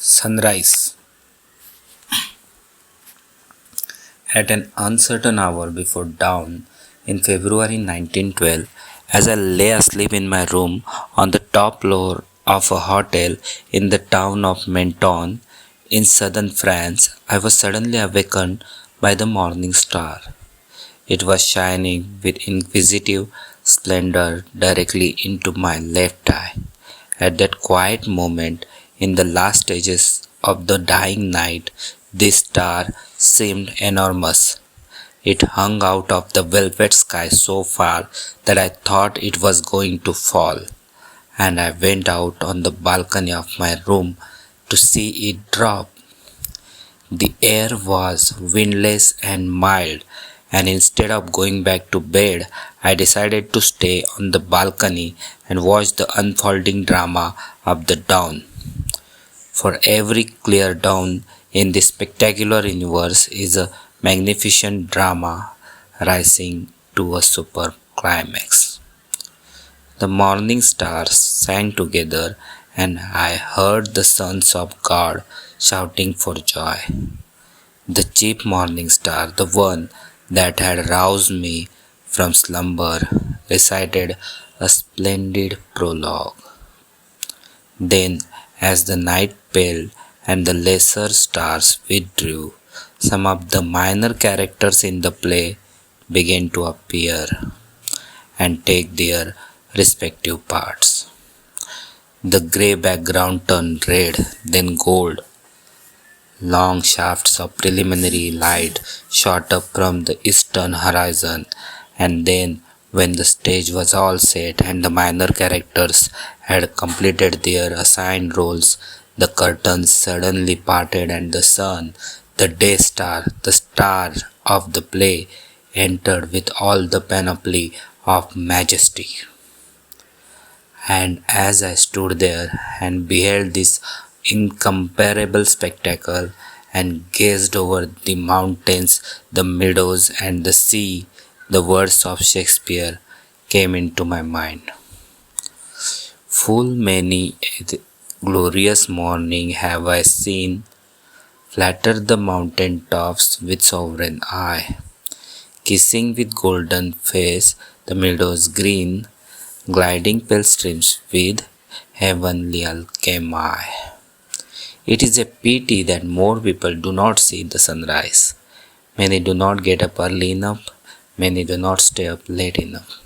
Sunrise. At an uncertain hour before dawn in February 1912, as I lay asleep in my room on the top floor of a hotel in the town of Menton in southern France, I was suddenly awakened by the morning star. It was shining with inquisitive splendor directly into my left eye. At that quiet moment, in the last stages of the dying night, this star seemed enormous. It hung out of the velvet sky so far that I thought it was going to fall, and I went out on the balcony of my room to see it drop. The air was windless and mild, and instead of going back to bed, I decided to stay on the balcony and watch the unfolding drama of the dawn. For every clear dawn in this spectacular universe is a magnificent drama rising to a super climax. The morning stars sang together, and I heard the sons of God shouting for joy. The chief morning star, the one that had roused me from slumber, recited a splendid prologue. Then, as the night paled and the lesser stars withdrew, some of the minor characters in the play began to appear and take their respective parts. The grey background turned red, then gold. Long shafts of preliminary light shot up from the eastern horizon, and then, when the stage was all set and the minor characters had completed their assigned roles, the curtains suddenly parted and the sun, the day star, the star of the play, entered with all the panoply of majesty. And as I stood there and beheld this incomparable spectacle and gazed over the mountains, the meadows, and the sea, the words of Shakespeare came into my mind. Full many a glorious morning have I seen flatter the mountain tops with sovereign eye, kissing with golden face the meadows green, gliding pale streams with heavenly alchemy. It is a pity that more people do not see the sunrise. Many do not get up early enough, many do not stay up late enough.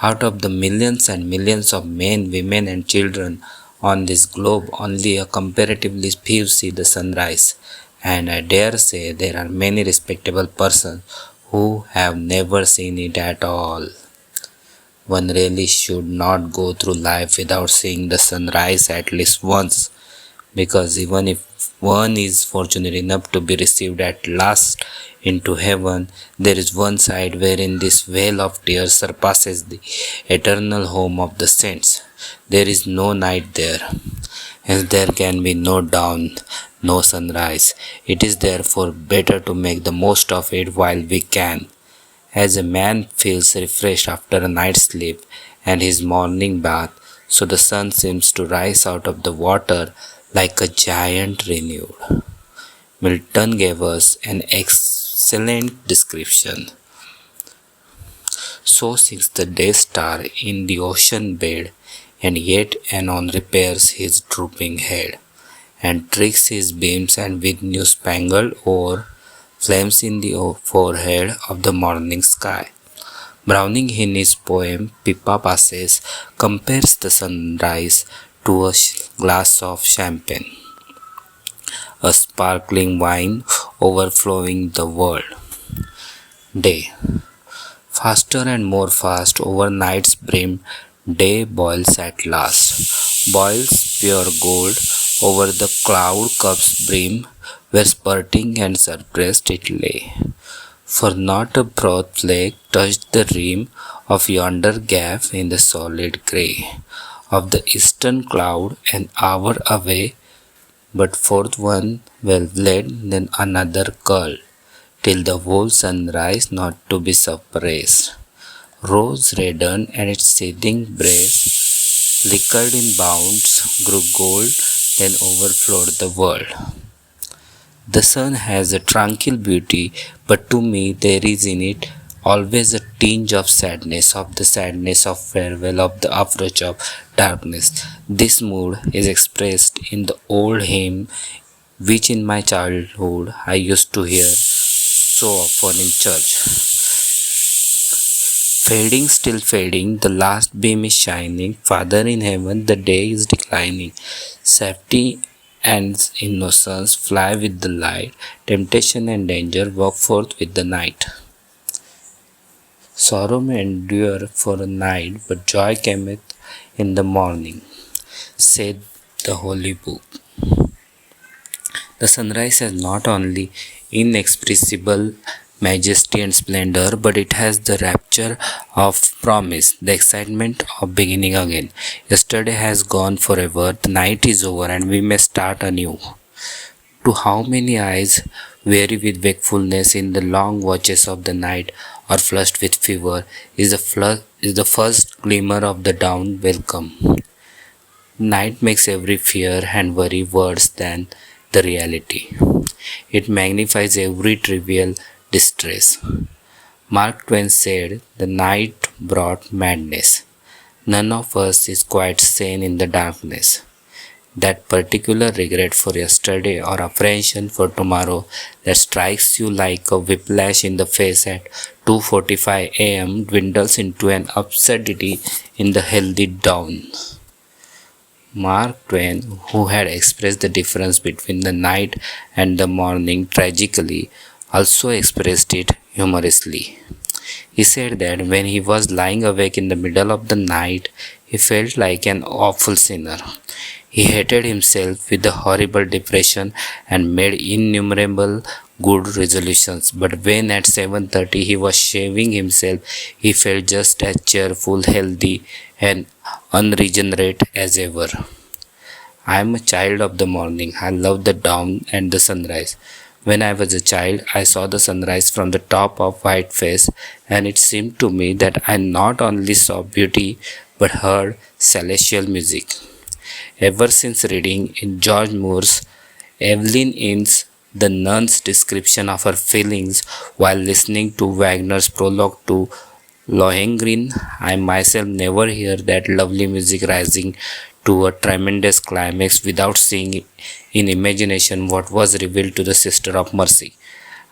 Out of the millions and millions of men, women, and children on this globe, only a comparatively few see the sunrise, and I dare say there are many respectable persons who have never seen it at all. One really should not go through life without seeing the sunrise at least once, because even if one is fortunate enough to be received at last into heaven, there is one side wherein this vale of tears surpasses the eternal home of the saints. There is no night there, and there can be no dawn, no sunrise. It is therefore better to make the most of it while we can. As a man feels refreshed after a night's sleep and his morning bath, so the sun seems to rise out of the water like a giant renewed. Milton gave us an excellent description. So sings the day star in the ocean bed, and yet anon repairs his drooping head, and tricks his beams and with new spangled ore flames in the forehead of the morning sky. Browning in his poem Pippa Passes compares the sunrise to a glass of champagne, a sparkling wine overflowing the world. Day. Faster and more fast over night's brim, day boils at last. Boils pure gold over the cloud cup's brim, where spurting and suppressed it lay. For not a broad flake touched the rim of yonder gap in the solid grey of the eastern cloud an hour away, but forth one wavelet, then another curled, till the whole sunrise not to be suppressed. Rose reddened, and its seething breast flickered in bounds, grew gold, then overflowed the world. The sun has a tranquil beauty, but to me there is in it always a tinge of the sadness of farewell, of the approach of darkness. This mood is expressed in the old hymn which in my childhood I used to hear so often in church. Fading, still fading, the last beam is shining. Father in heaven, the day is declining. Safety and innocence fly with the light. Temptation and danger walk forth with the night. Sorrow may endure for a night, but joy cometh in the morning, said the Holy Book. The sunrise has not only inexpressible majesty and splendor, but it has the rapture of promise, the excitement of beginning again. Yesterday has gone forever, the night is over, and we may start anew. To how many eyes, weary with wakefulness in the long watches of the night, or flushed with fever, is the first glimmer of the dawn welcome. Night makes every fear and worry worse than the reality. It magnifies every trivial distress. Mark Twain said, "The night brought madness." None of us is quite sane in the darkness. That particular regret for yesterday or apprehension for tomorrow that strikes you like a whiplash in the face at 2:45 a.m. dwindles into an absurdity in the healthy dawn. Mark Twain, who had expressed the difference between the night and the morning tragically, also expressed it humorously. He said that when he was lying awake in the middle of the night, he felt like an awful sinner. He hated himself with a horrible depression and made innumerable good resolutions. But when at 7:30 he was shaving himself, he felt just as cheerful, healthy, and unregenerate as ever. I am a child of the morning. I love the dawn and the sunrise. When I was a child, I saw the sunrise from the top of White Face, and it seemed to me that I not only saw beauty but heard celestial music. Ever since reading in George Moore's Evelyn Inn's The Nun's description of her feelings while listening to Wagner's prologue to Lohengrin, I myself never hear that lovely music rising to a tremendous climax without seeing in imagination what was revealed to the Sister of Mercy.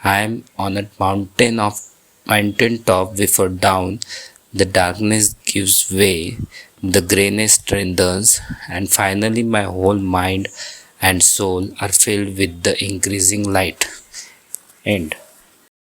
I am on a mountain top before dawn. The darkness gives way, the grayness strengthens, and finally my whole mind and soul are filled with the increasing light. End.